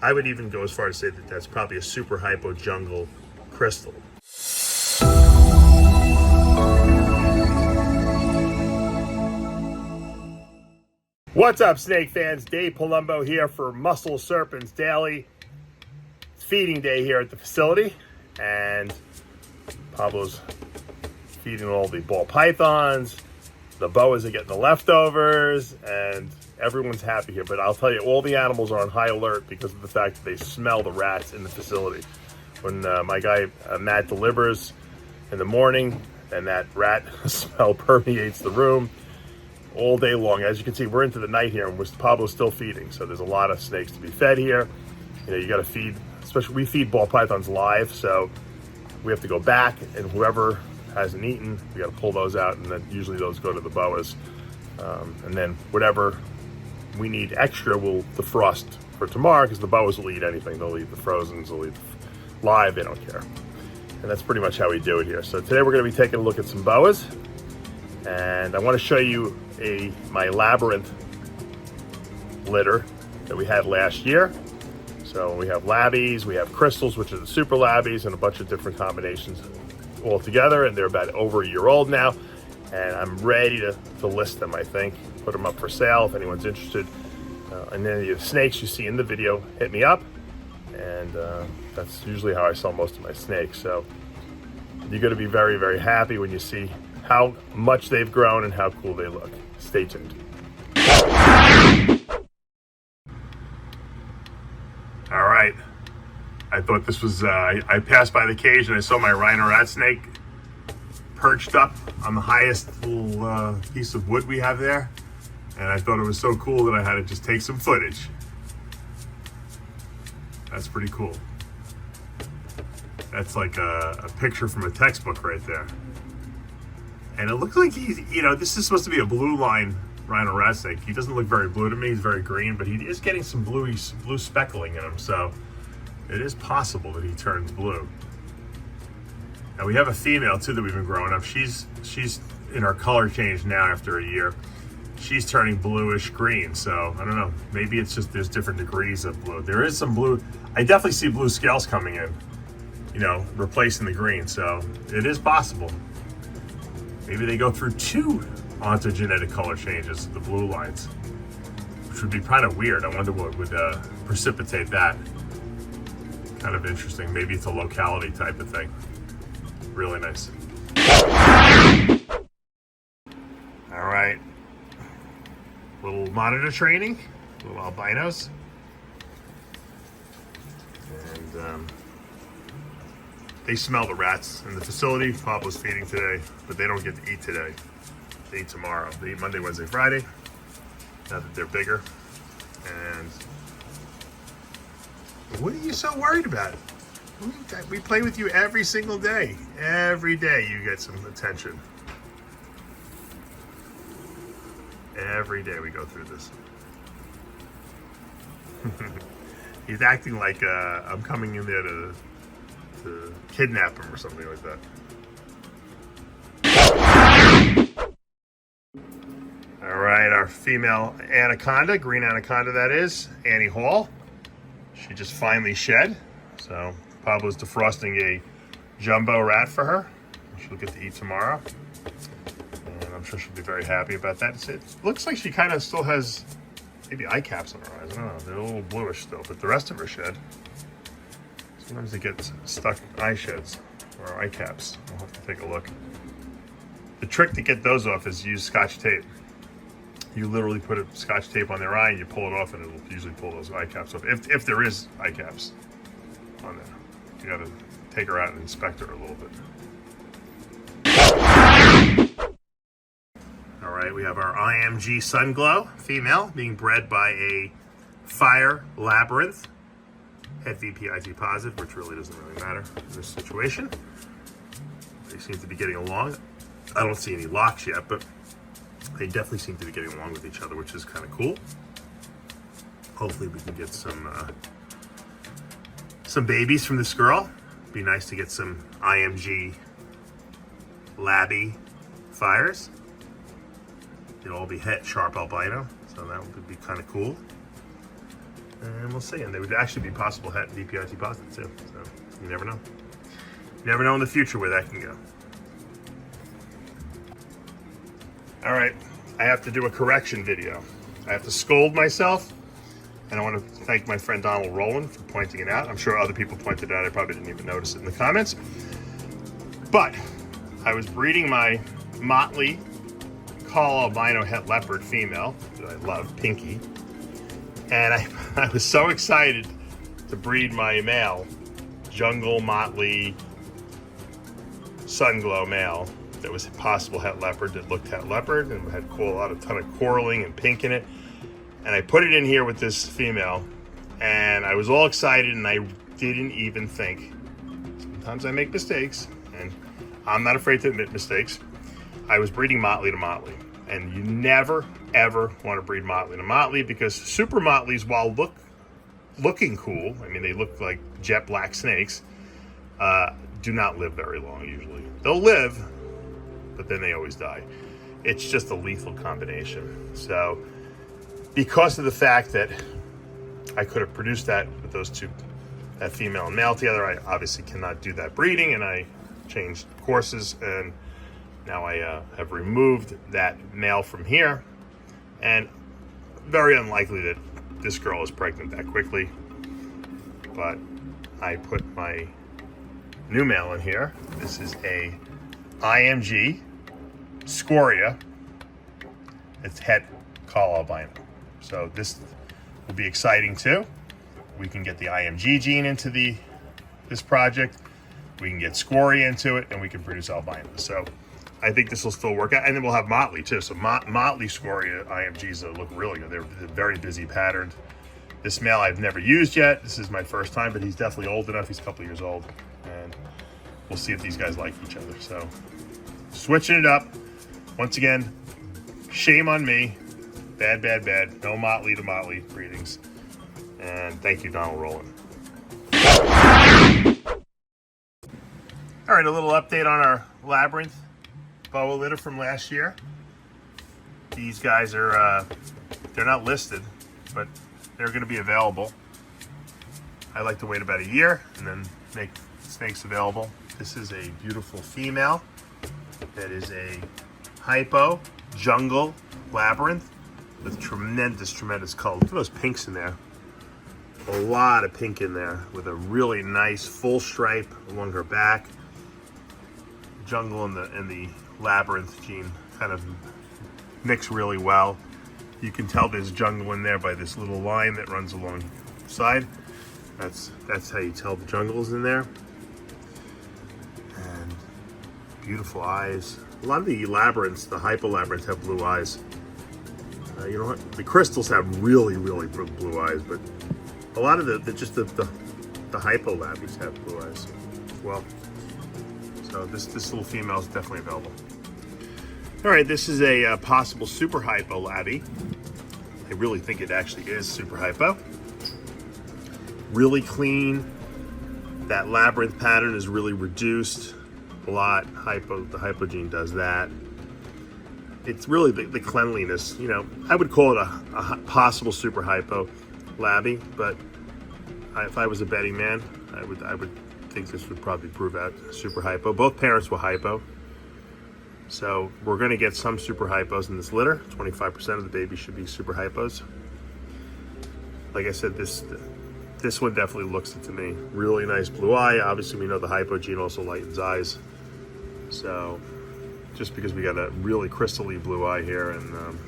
I would even go as far as to say that that's probably a super hypo jungle crystal. What's up, snake fans? Dave Palumbo here for Muscle Serpents Daily. It's feeding day here at the facility, and Pablo's feeding all the ball pythons. The boas are getting the leftovers, and everyone's happy here. But I'll tell you, all the animals are on high alert because of the fact that they smell the rats in the facility. When my guy Matt delivers in the morning, and that rat smell permeates the room all day long. As you can see, we're into the night here, and Pablo's still feeding. So there's a lot of snakes to be fed here. You know, you got to feed, especially we feed ball pythons live, so we have to go back, and whoever hasn't eaten, we got to pull those out, and then usually those go to the boas. And then whatever we need extra, we'll defrost for tomorrow, because the boas will eat anything. They'll eat the frozens, they'll eat live, they don't care. And that's pretty much how we do it here. So today we're going to be taking a look at some boas, and I want to show you my Labyrinth litter that we had last year. So we have Labbies, we have crystals, which are the Super Labbies, and a bunch of different combinations all together, and they're about over a year old now, and I'm ready to list them. I think put them up for sale if anyone's interested. And then the snakes you see in the video, hit me up, and that's usually how I sell most of my snakes. So you're going to be very, very happy when you see how much they've grown and how cool they look. Stay tuned. All right. I thought this was, I passed by the cage and I saw my Rhino Rat Snake perched up on the highest little piece of wood we have there. And I thought it was so cool that I had to just take some footage. That's pretty cool. That's like a picture from a textbook right there. And it looks like he's, you know, this is supposed to be a blue line Rhino Rat Snake. He doesn't look very blue to me, he's very green, but he is getting some blue speckling in him, so it is possible that he turns blue. Now we have a female too that we've been growing up. She's in her color change now after a year. She's turning bluish green, so I don't know. Maybe it's just there's different degrees of blue. There is some blue. I definitely see blue scales coming in, you know, replacing the green, so it is possible. Maybe they go through two ontogenetic color changes, the blue lines, which would be kind of weird. I wonder what would precipitate that. Kind of interesting. Maybe it's a locality type of thing. Really nice. All right. Little monitor training, little albinos. And they smell the rats in the facility. Pablo's feeding today, but they don't get to eat today. They eat tomorrow. They eat Monday, Wednesday, Friday, now that they're bigger. And what are you so worried about? We play with you every single day. Every day you get some attention. Every day we go through this. He's acting like I'm coming in there to kidnap him or something like that. All right, our female anaconda, green anaconda that is, Annie Hall. She just finally shed. So Pablo's defrosting a jumbo rat for her. She'll get to eat tomorrow. And I'm sure she'll be very happy about that. It looks like she kind of still has maybe eye caps on her eyes. I don't know, they're a little bluish still, but the rest of her shed. Sometimes they get stuck eye sheds or eye caps. I'll have to take a look. The trick to get those off is use Scotch tape. You literally put a Scotch tape on their eye and you pull it off, and it'll usually pull those eye caps off. If there is eye caps on there. You gotta take her out and inspect her a little bit. All right, we have our IMG Sunglow female being bred by a fire labyrinth. Head VPIT positive, which really doesn't really matter in this situation. They seem to be getting along. I don't see any locks yet, but they definitely seem to be getting along with each other, which is kind of cool. Hopefully we can get some babies from this girl. Be nice to get some IMG Labby fires. They'll all be het sharp albino, so that would be kind of cool. And we'll see. And they would actually be possible het DPRT positive too. So you never know. You never know in the future where that can go. All right, I have to do a correction video. I have to scold myself. And I want to thank my friend Donald Rowland for pointing it out. I'm sure other people pointed it out. I probably didn't even notice it in the comments. But I was breeding my motley Call albino het leopard female that I love, Pinky. And I was so excited to breed my male, jungle motley sunglow male that was possible het leopard, that looked het leopard and had a ton of coralling and pink in it. And I put it in here with this female, and I was all excited, and I didn't even think. Sometimes I make mistakes, and I'm not afraid to admit mistakes. I was breeding motley to motley, and you never, ever want to breed motley to motley, because super motleys, while looking cool, I mean, they look like jet black snakes, do not live very long usually. They'll live, but then they always die. It's just a lethal combination. So, because of the fact that I could have produced that with those two, that female and male together, I obviously cannot do that breeding, and I changed courses, and now I have removed that male from here, and very unlikely that this girl is pregnant that quickly, but I put my new male in here. This is a IMG Scoria. It's het Call albino. So this will be exciting too. We can get the IMG gene into this project. We can get Scoria into it, and we can produce albino. So I think this will still work out. And then we'll have motley too. So motley Scoria IMGs that look really good. They're very busy patterned. This male I've never used yet. This is my first time, but he's definitely old enough. He's a couple years old, and we'll see if these guys like each other. So switching it up. Once again, shame on me. Bad, bad, bad. No motley to motley breedings. And thank you, Donald Rowland. All right, a little update on our Labyrinth boa litter from last year. These guys are, they're not listed, but they're going to be available. I like to wait about a year and then make snakes available. This is a beautiful female that is a hypo jungle Labyrinth with tremendous color. Look at those pinks in there. A lot of pink in there with a really nice full stripe along her back. Jungle and the Labyrinth gene kind of mix really well. You can tell there's jungle in there by this little line that runs along the side. That's how you tell the jungle's in there. And beautiful eyes. A lot of the Labyrinths, the hypo Labyrinths, have blue eyes. You know what? The crystals have really blue eyes, but a lot of the hypo Labbies have blue eyes as well. So this little female is definitely available. All right, this is a possible super hypo Labby. I really think it actually is super hypo. Really clean. That Labyrinth pattern is really reduced a lot. The hypo gene does that. It's really the cleanliness. You know, I would call it a possible super hypo Labby, but if I was a betting man, I would think this would probably prove out super hypo. Both parents were hypo, so we're going to get some super hypos in this litter. 25% of the babies should be super hypos. Like I said, this one definitely looks it to me. Really nice blue eye. Obviously, we know the hypo gene also lightens eyes, so just because we got a really crystally blue eye here, and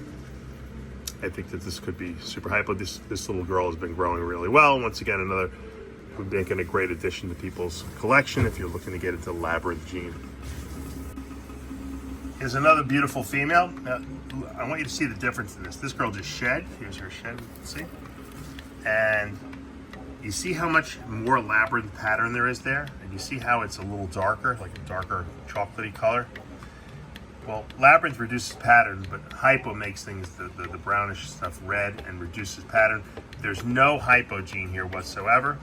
I think that this could be super hypo. This little girl has been growing really well. Once again, another would make a great addition to people's collection if you're looking to get into the Labyrinth gene. Here's another beautiful female. Now, I want you to see the difference in this. This girl just shed. Here's her shed, see? And you see how much more Labyrinth pattern there is there? And you see how it's a little darker, like a darker chocolatey color? Well, Labyrinth reduces pattern, but hypo makes things, the brownish stuff, red and reduces pattern. There's no hypo gene here whatsoever,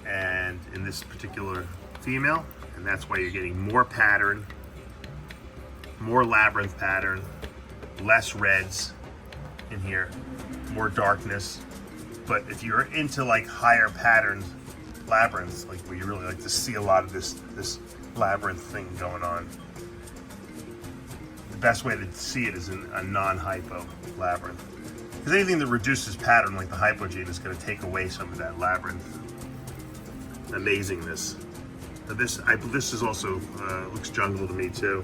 and in this particular female, and that's why you're getting more pattern, more Labyrinth pattern, less reds in here, more darkness. But if you're into like higher patterned labyrinths, like where you really like to see a lot of this labyrinth thing going on, the best way to see it is in a non-hypo labyrinth. Because anything that reduces pattern like the hypo gene is going to take away some of that labyrinth amazingness. This is also looks jungle to me too.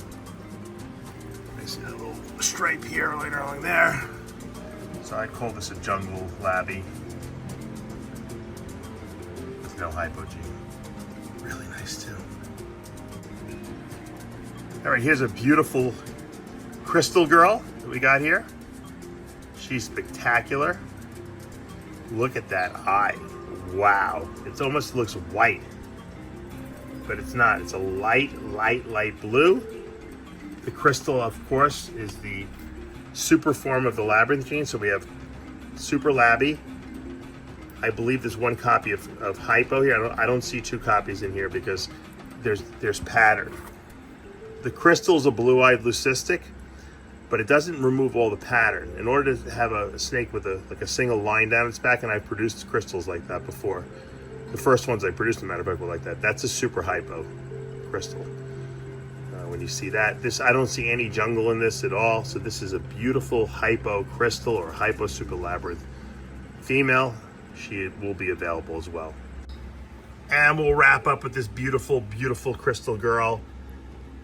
I see that little stripe here later along there. So I'd call this a jungle labby with no hypo gene. Really nice too. All right, here's a beautiful crystal girl that we got here. She's spectacular. Look at that eye. Wow. It almost looks white, but it's not. It's a light blue. The crystal, of course, is the super form of the Labyrinth gene. So we have Super Laby. I believe there's one copy of hypo here. I don't see two copies in here because there's pattern. The crystal is a blue-eyed leucistic, but it doesn't remove all the pattern. In order to have a snake with a single line down its back, and I've produced crystals like that before. The first ones I produced, as a matter of fact, were like that. That's a super hypo crystal. When you see that, I don't see any jungle in this at all. So this is a beautiful hypo crystal or hypo super labyrinth female. She will be available as well. And we'll wrap up with this beautiful, beautiful crystal girl.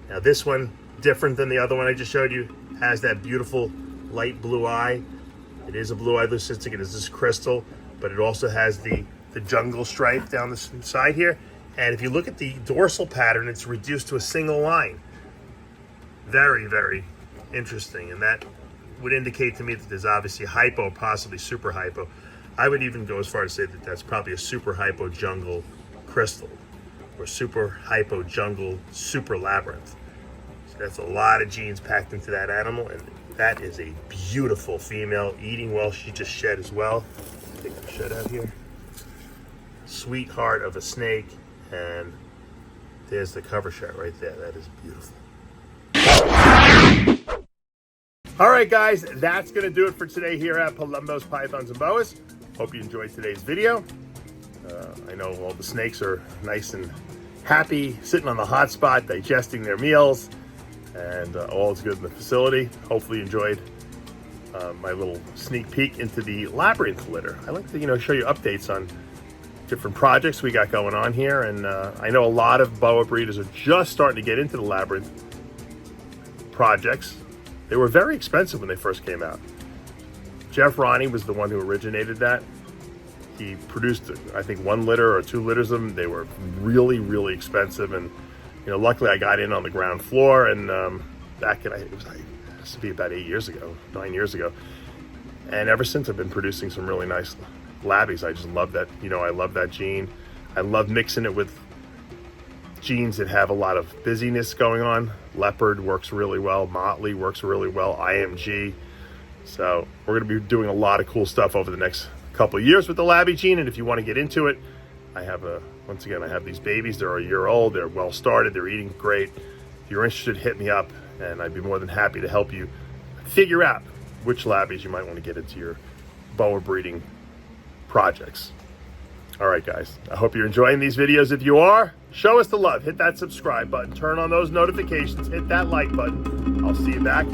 Now this one, different than the other one I just showed you, has that beautiful light blue eye. It is a blue-eyed leucistic. It is this crystal, but it also has the jungle stripe down the side here. And if you look at the dorsal pattern, it's reduced to a single line. Very, very interesting. And that would indicate to me that there's obviously hypo, possibly super hypo. I would even go as far as to say that that's probably a super hypo jungle crystal or super hypo jungle super labyrinth. So that's a lot of genes packed into that animal, and that is a beautiful female, eating well. She just shed as well. Take the shed out here. Sweetheart of a snake, and there's the cover shot right there. That is beautiful. All right, guys, that's going to do it for today here at Palumbo's Pythons and Boas. Hope you enjoyed today's video. I know all the snakes are nice and happy, sitting on the hot spot, digesting their meals, and all is good in the facility. Hopefully you enjoyed my little sneak peek into the labyrinth litter. I like to, show you updates on different projects we got going on here, and I know a lot of boa breeders are just starting to get into the labyrinth projects. They were very expensive when they first came out. Jeff Ronnie was the one who originated that. He produced, I think, 1 litter or 2 litters of them. They were really, really expensive, and luckily I got in on the ground floor, and back in, it was like, this would be about 9 years ago, and ever since I've been producing some really nice labbies. I just love that. I love that gene. I love mixing it with genes that have a lot of busyness going on. Leopard works really well. Motley works really well. IMG. So we're going to be doing a lot of cool stuff over the next couple of years with the Labby gene. And if you want to get into it, I have once again, I have these babies. They're a year old. They're well started. They're eating great. If you're interested, hit me up, and I'd be more than happy to help you figure out which labbies you might want to get into your boa breeding projects. All right, guys, I hope you're enjoying these videos. If you are, show us the love. Hit that subscribe button, turn on those notifications, hit that like button. I'll see you back